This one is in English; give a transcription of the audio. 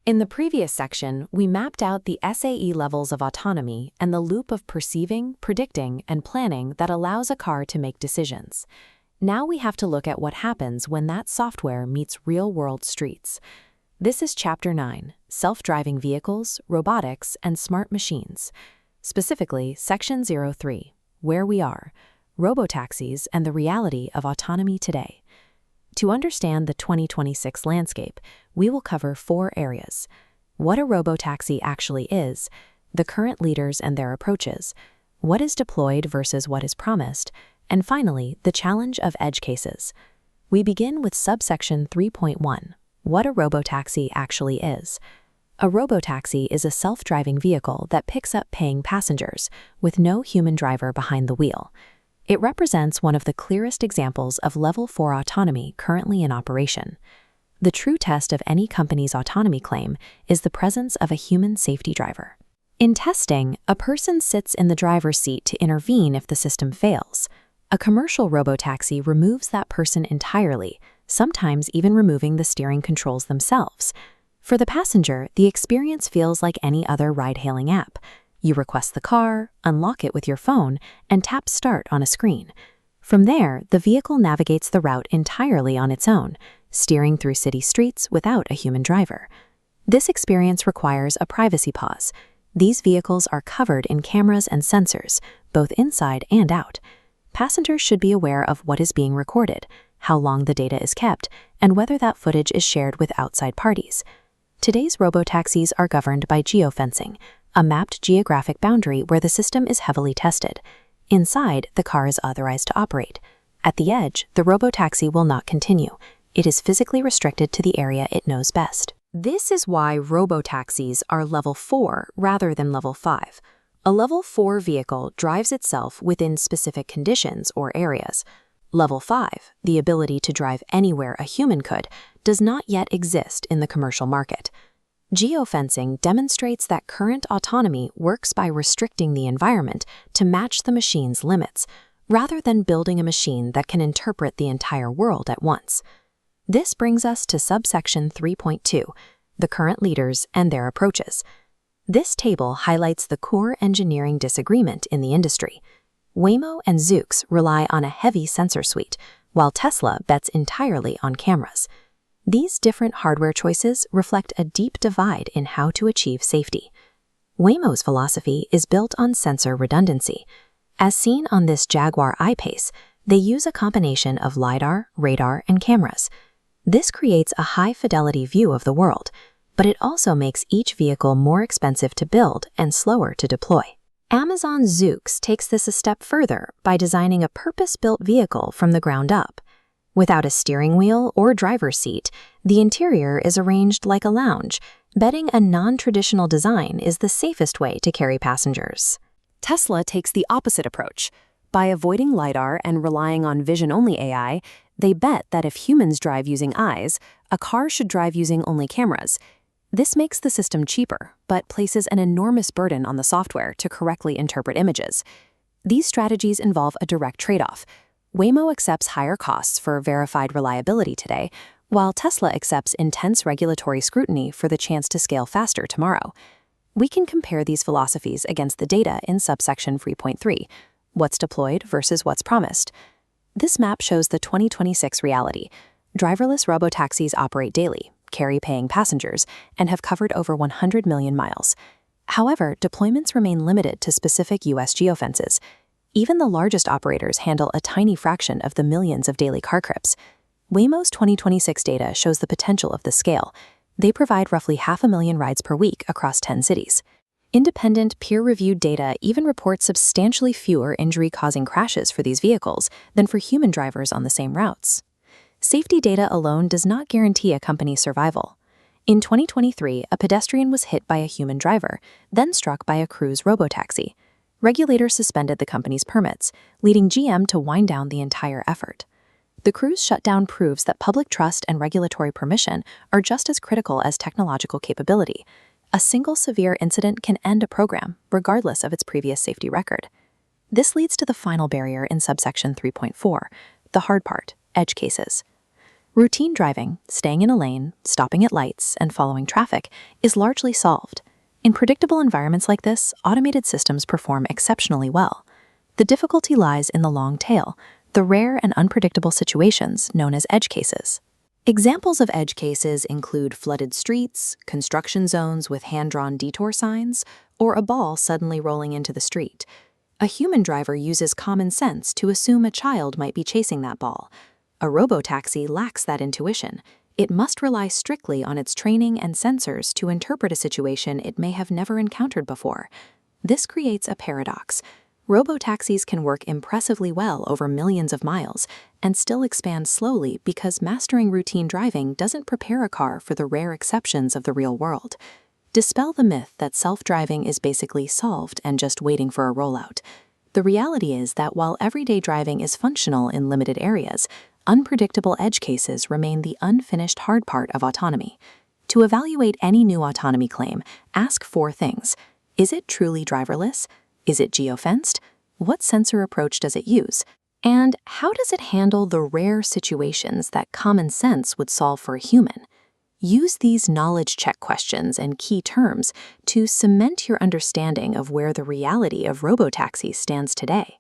In the previous section, we mapped out the SAE levels of autonomy and the loop of perceiving, predicting, and planning that allows a car to make decisions. Now we have to look at what happens when that software meets real-world streets. This is Chapter 9, Self-Driving Vehicles, Robotics, and Smart Machines. Specifically, Section 03, Where We Are, Robotaxis and the Reality of Autonomy Today. To understand the 2026 landscape, we will cover 4 areas: what a robotaxi actually is, the current leaders and their approaches, what is deployed versus what is promised, and finally, the challenge of edge cases. We begin with subsection 3.1, what a robotaxi actually is. A robotaxi is a self-driving vehicle that picks up paying passengers, with no human driver behind the wheel. It represents one of the clearest examples of Level 4 autonomy currently in operation. The true test of any company's autonomy claim is the presence of a human safety driver. In testing, a person sits in the driver's seat to intervene if the system fails. A commercial robotaxi removes that person entirely, sometimes even removing the steering controls themselves. For the passenger, the experience feels like any other ride-hailing app. You request the car, unlock it with your phone, and tap Start on a screen. From there, the vehicle navigates the route entirely on its own, steering through city streets without a human driver. This experience requires a privacy pause. These vehicles are covered in cameras and sensors, both inside and out. Passengers should be aware of what is being recorded, how long the data is kept, and whether that footage is shared with outside parties. Today's robotaxis are governed by geofencing, a mapped geographic boundary where the system is heavily tested. Inside, the car is authorized to operate. At the edge, the robotaxi will not continue. It is physically restricted to the area it knows best. This is why robotaxis are Level 4 rather than Level 5. A Level 4 vehicle drives itself within specific conditions or areas. Level 5, the ability to drive anywhere a human could, does not yet exist in the commercial market. Geofencing demonstrates that current autonomy works by restricting the environment to match the machine's limits, rather than building a machine that can interpret the entire world at once. This brings us to subsection 3.2, the current leaders and their approaches. This table highlights the core engineering disagreement in the industry. Waymo and Zoox rely on a heavy sensor suite, while Tesla bets entirely on cameras. These different hardware choices reflect a deep divide in how to achieve safety. Waymo's philosophy is built on sensor redundancy. As seen on this Jaguar I-Pace, they use a combination of LiDAR, radar, and cameras. This creates a high-fidelity view of the world, but it also makes each vehicle more expensive to build and slower to deploy. Amazon's Zoox takes this a step further by designing a purpose-built vehicle from the ground up. Without a steering wheel or driver's seat, the interior is arranged like a lounge, betting a non-traditional design is the safest way to carry passengers. Tesla takes the opposite approach. By avoiding LiDAR and relying on vision-only AI, they bet that if humans drive using eyes, a car should drive using only cameras. This makes the system cheaper, but places an enormous burden on the software to correctly interpret images. These strategies involve a direct trade-off. Waymo accepts higher costs for verified reliability today, while Tesla accepts intense regulatory scrutiny for the chance to scale faster tomorrow. We can compare these philosophies against the data in subsection 3.3, what's deployed versus what's promised. This map shows the 2026 reality. Driverless robotaxis operate daily, carry paying passengers, and have covered over 100 million miles. However, deployments remain limited to specific U.S. geofences. Even the largest operators handle a tiny fraction of the millions of daily car trips. Waymo's 2026 data shows the potential of this scale. They provide roughly 500,000 rides per week across 10 cities. Independent, peer-reviewed data even reports substantially fewer injury-causing crashes for these vehicles than for human drivers on the same routes. Safety data alone does not guarantee a company's survival. In 2023, a pedestrian was hit by a human driver, then struck by a Cruise robotaxi. Regulators suspended the company's permits, leading GM to wind down the entire effort. The Cruise shutdown proves that public trust and regulatory permission are just as critical as technological capability. A single severe incident can end a program, regardless of its previous safety record. This leads to the final barrier in subsection 3.4, the hard part, edge cases. Routine driving, staying in a lane, stopping at lights, and following traffic, is largely solved. In predictable environments like this, automated systems perform exceptionally well. The difficulty lies in the long tail, the rare and unpredictable situations known as edge cases. Examples of edge cases include flooded streets, construction zones with hand-drawn detour signs, or a ball suddenly rolling into the street. A human driver uses common sense to assume a child might be chasing that ball. A robotaxi lacks that intuition. It must rely strictly on its training and sensors to interpret a situation it may have never encountered before. This creates a paradox. Robotaxis can work impressively well over millions of miles and still expand slowly because mastering routine driving doesn't prepare a car for the rare exceptions of the real world. Dispel the myth that self-driving is basically solved and just waiting for a rollout. The reality is that while everyday driving is functional in limited areas, unpredictable edge cases remain the unfinished hard part of autonomy. To evaluate any new autonomy claim, ask 4 things. Is it truly driverless? Is it geofenced? What sensor approach does it use? And how does it handle the rare situations that common sense would solve for a human? Use these knowledge check questions and key terms to cement your understanding of where the reality of robotaxis stands today.